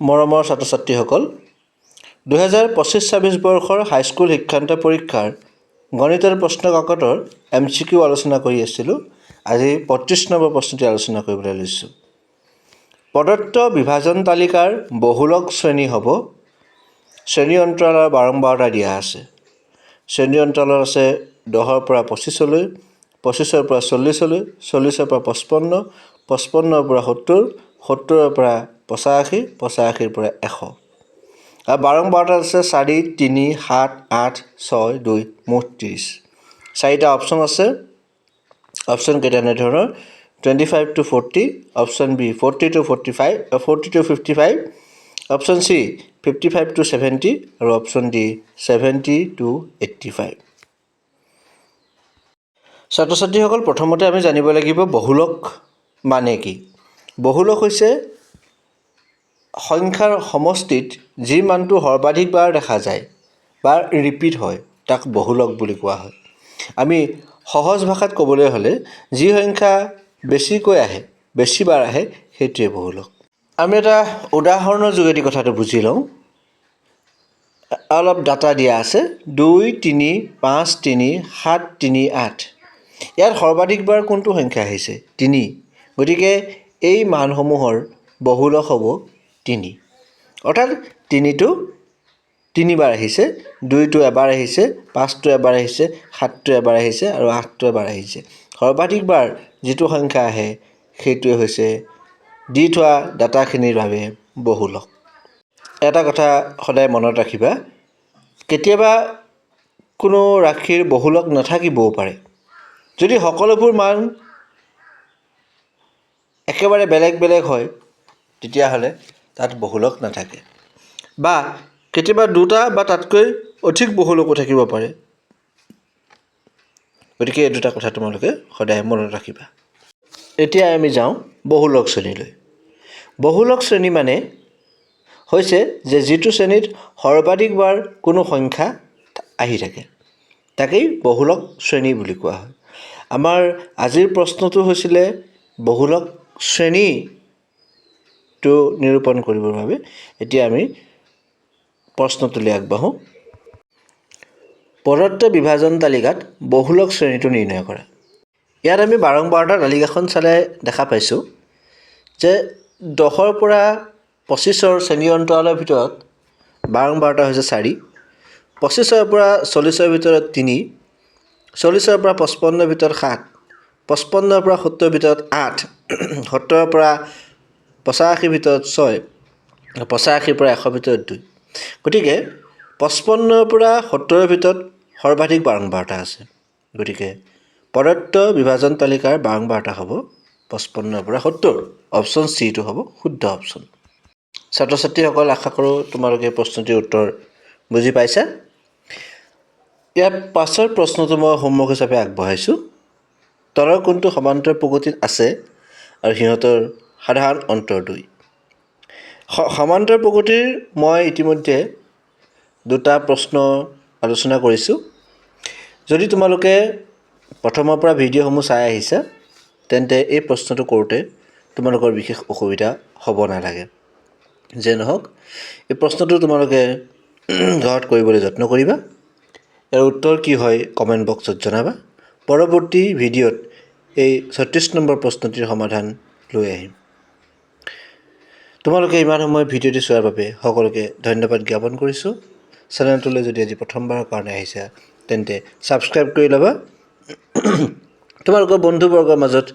মৰমৰ ছাত্ৰ ছাত্ৰীসকল, 2025-26 বৰ্ষৰ হাইস্কুল শিক্ষান্ত পৰীক্ষাৰ গণিতৰ প্ৰশ্ন কাকতৰ MCQ আলোচনা কৰি আছিলোঁ। আজি 35 নম্বৰ প্ৰশ্নটি আলোচনা কৰিবলৈ লৈছোঁ। প্ৰদত্ত বিভাজন তালিকাৰ বহুলক শ্ৰেণী হ'ব। শ্ৰেণী অন্তৰালৰ বাৰম্বাৰতা দিয়া আছে। শ্ৰেণী অন্তৰালত আছে 10ৰ পৰা 25লৈ, 25ৰ পৰা 40লৈ, 40ৰ পৰা 55, 55ৰ পৰা 70, 70ৰ পৰা 85, 85ৰ পৰা 100। আৰু বাৰম্বাৰতাত আছে 4, 3, 7, 8, 6, 2, মুঠ 30। 4টা অপশ্যন আছে। অপশ্যন কেইটা এনেধৰণৰ: 25 to 40, option B 40 to 45, 40 to 55, option C 55 to 70 আৰু অপশ্যন ডি 70 to 85। ছাত্ৰ ছাত্ৰীসকল, প্ৰথমতে আমি জানিব লাগিব বহুলক মানে কি। বহুলক হৈছে সংখ্যাৰ সমষ্টিত যি মানটো সৰ্বাধিকবাৰ দেখা যায় বা ৰিপিট হয় তাক বহুলক বুলি কোৱা হয়। আমি সহজ ভাষাত ক'বলৈ হ'লে যি সংখ্যা বেছিকৈ আহে, বেছিবাৰ আহে, সেইটোৱে বহুলক। আমি এটা উদাহৰণৰ যোগেদি কথাটো বুজি লওঁ। অলপ ডাটা দিয়া আছে 2, 3, 5, 3, 7, 3, 8। ইয়াত সৰ্বাধিকবাৰ কোনটো সংখ্যা আহিছে? 3। গতিকে এই মানসমূহৰ বহুলক হ'ব 3। অৰ্থাৎ 3টো 3বাৰ আহিছে, 2টো এবাৰ আহিছে, 5টো এবাৰ আহিছে, 7টো এবাৰ আহিছে আৰু 8টো এবাৰ আহিছে। সৰ্বাধিকবাৰ যিটো সংখ্যা আহে সেইটোৱে হৈছে দি থোৱা ডাটাখিনিৰ বাবে বহুলক। এটা কথা সদায় মনত ৰাখিবা, কেতিয়াবা কোনো ৰাশিৰ বহুলক নাথাকিবও পাৰে। যদি সকলোবোৰ মান একেবাৰে বেলেগ বেলেগ হয় তেতিয়াহ'লে তাত বহুলক নাথাকে। বা কেতিয়াবা দুটা বা তাতকৈ অধিক বহুলকো থাকিব পাৰে। গতিকে এই দুটা কথা তোমালোকে সদায় মনত ৰাখিবা। এতিয়া আমি যাওঁ বহুলক শ্ৰেণীলৈ। বহুলক শ্ৰেণী মানে হৈছে যে যিটো শ্ৰেণীত সৰ্বাধিকবাৰ কোনো সংখ্যা আহি থাকে তাকেই বহুলক শ্ৰেণী বুলি কোৱা হয়। আমাৰ আজিৰ প্ৰশ্নটো হৈছিলে বহুলক শ্ৰেণীটো নিৰূপণ কৰিবৰ বাবে। এতিয়া আমি প্ৰশ্নটোলৈ আগবাঢ়োঁ। প্ৰদত্ত বিভাজন তালিকাত বহুলক শ্ৰেণীটো নিৰ্ণয় কৰা। ইয়াত আমি বাৰম্বাৰতা তালিকাখন চালে দেখা পাইছোঁ যে 10ৰ পৰা 25ৰ শ্ৰেণী অন্তৰালৰ ভিতৰত বাৰম্বাৰতা হৈছে 4, 25ৰ পৰা 40ৰ ভিতৰত 3, 40ৰ পৰা 55ৰ ভিতৰত 7, 55ৰ পৰা 70ৰ ভিতৰত 8, 70ৰ পৰা 85ৰ ভিতৰত 6, 85ৰ পৰা 100ৰ ভিতৰত 2। গতিকে 55ৰ পৰা 70ৰ ভিতৰত সৰ্বাধিক বাৰম্বাৰতা আছে। গতিকে প্ৰদত্ত বিভাজন তালিকাৰ বাৰম্বাৰতা হ'ব 55ৰ পৰা 70। অপশ্যন চিটো হ'ব শুদ্ধ অপশ্যন। ছাত্ৰ ছাত্ৰীসকল, আশা কৰোঁ তোমালোকে প্ৰশ্নটিৰ উত্তৰ বুজি পাইছা। ইয়াৰ পাছৰ প্ৰশ্নটো মই হোমৱৰ্ক হিচাপে আগবঢ়াইছোঁ। তলৰ কোনটো সমান্তৰ প্ৰগতিত আছে আৰু সিহঁতৰ সাধাৰণ অন্তৰ 2। সমান্তৰ প্ৰগতিৰ মই ইতিমধ্যে দুটা প্ৰশ্ন আলোচনা কৰিছোঁ। যদি তোমালোকে প্ৰথমৰ পৰা ভিডিঅ'সমূহ চাই আহিছা তেন্তে এই প্ৰশ্নটো কৰোঁতে তোমালোকৰ বিশেষ অসুবিধা হ'ব নালাগে। যে নহওক, এই প্ৰশ্নটো তোমালোকে ঘৰত কৰিবলৈ যত্ন কৰিবা। ইয়াৰ উত্তৰ কি হয় কমেণ্ট বক্সত জনাবা। পৰৱৰ্তী ভিডিঅ'ত এই 36 নম্বৰ প্ৰশ্নটিৰ সমাধান লৈ আহিম। তোমালোকে ইমান সময় ভিডিঅ'টি চোৱাৰ বাবে সকলোকে ধন্যবাদ জ্ঞাপন কৰিছোঁ। চেনেলটোলৈ যদি আজি প্ৰথমবাৰৰ কাৰণে আহিছা তেন্তে ছাবস্ক্ৰাইব কৰি ল'বা। তোমালোকৰ বন্ধুবৰ্গৰ মাজত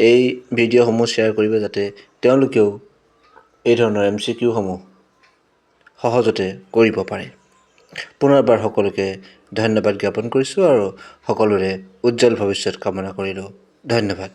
এই ভিডিঅ'সমূহ শ্বেয়াৰ কৰিবা যাতে তেওঁলোকেও এই ধৰণৰ MCQসমূহ সহজতে কৰিব পাৰে। পুনৰবাৰ সকলোকে ধন্যবাদ জ্ঞাপন কৰিছোঁ আৰু সকলোৰে উজ্জ্বল ভৱিষ্যত কামনা কৰিলোঁ। ধন্যবাদ।